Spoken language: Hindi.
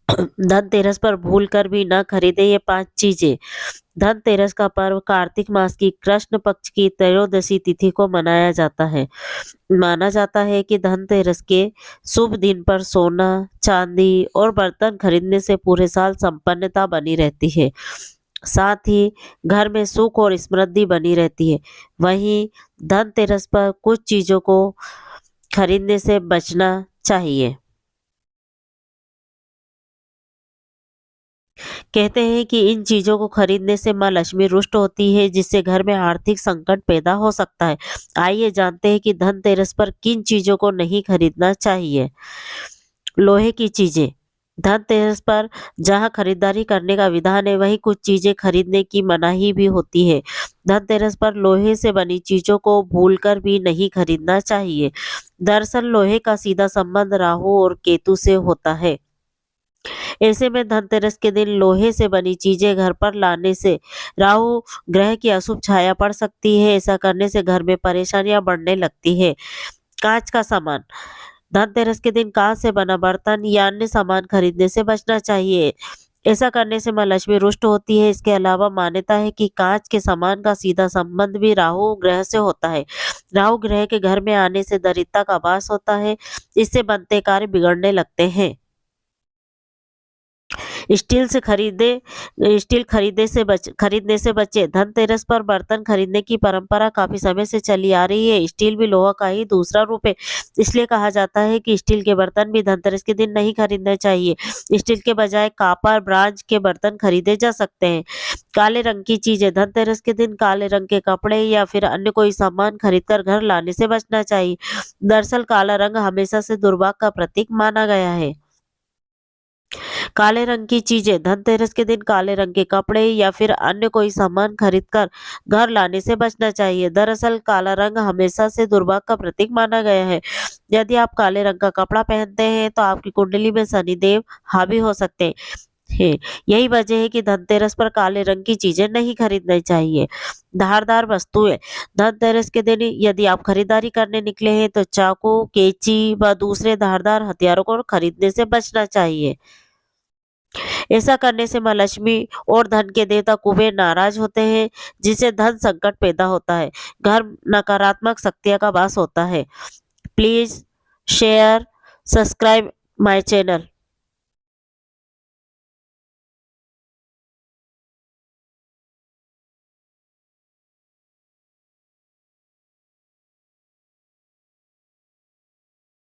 धनतेरस पर भूल कर भी न खरीदे ये 5 चीजें। धनतेरस का पर्व कार्तिक मास की कृष्ण पक्ष की त्रयोदशी तिथि को मनाया जाता है। माना जाता है कि धनतेरस के शुभ दिन पर सोना, चांदी और बर्तन खरीदने से पूरे साल संपन्नता बनी रहती है। साथ ही घर में सुख और समृद्धि बनी रहती है। वहीं धनतेरस पर कुछ चीजों को खरीदने से बचना चाहिए। कहते हैं कि इन चीजों को खरीदने से माँ लक्ष्मी रुष्ट होती है, जिससे घर में आर्थिक संकट पैदा हो सकता है। आइए जानते हैं कि धनतेरस पर किन चीजों को नहीं खरीदना चाहिए। लोहे की चीजें। धनतेरस पर जहां खरीदारी करने का विधान है, वहीं कुछ चीजें खरीदने की मनाही भी होती है। धनतेरस पर लोहे से बनी चीजों को भूलकर भी नहीं खरीदना चाहिए। दरअसल लोहे का सीधा संबंध राहु और केतु से होता है। ऐसे में धनतेरस के दिन लोहे से बनी चीजें घर पर लाने से राहु ग्रह की अशुभ छाया पड़ सकती है। ऐसा करने से घर में परेशानियां बढ़ने लगती है। कांच का सामान। धनतेरस के दिन कांच से बना बर्तन या अन्य सामान खरीदने से बचना चाहिए। ऐसा करने से माँ लक्ष्मी रुष्ट होती है। इसके अलावा मान्यता है कि कांच के सामान का सीधा संबंध भी राहु ग्रह से होता है। राहु ग्रह के घर में आने से दरिद्रता का वास होता है। इससे बनते कार्य बिगड़ने लगते हैं। स्टील से खरीदे स्टील खरीदने से बचे। धनतेरस पर बर्तन खरीदने की परंपरा काफी समय से चली आ रही है। स्टील भी लोहा का ही दूसरा रूप है। इसलिए कहा जाता है कि स्टील के बर्तन भी धनतेरस के दिन नहीं खरीदने चाहिए। स्टील के बजाय कॉपर, ब्रांज के बर्तन खरीदे जा सकते हैं। काले रंग की चीजें। धनतेरस के दिन काले रंग के कपड़े या फिर अन्य कोई सामान खरीदकर घर लाने से बचना चाहिए। दरअसल काला रंग हमेशा से दुर्भाग्य का प्रतीक माना गया है। काले रंग की चीजें। धनतेरस के दिन काले रंग के कपड़े या फिर अन्य कोई सामान खरीदकर घर लाने से बचना चाहिए। दरअसल काला रंग हमेशा से दुर्भाग्य का प्रतीक माना गया है। यदि आप काले रंग का कपड़ा पहनते हैं तो आपकी कुंडली में शनिदेव हावी हो सकते हैं। यही वजह है कि धनतेरस पर काले रंग की चीजें नहीं खरीदनी चाहिए। धारदार वस्तुएं। धनतेरस के दिन यदि आप खरीदारी करने निकले हैं तो चाकू, कैंची व दूसरे धारदार हथियारों को खरीदने से बचना चाहिए। ऐसा करने से माँ लक्ष्मी और धन के देवता कुबेर नाराज होते हैं, जिससे धन संकट पैदा होता है। घर नकारात्मक शक्तियां का वास होता है। Please share, subscribe my channel.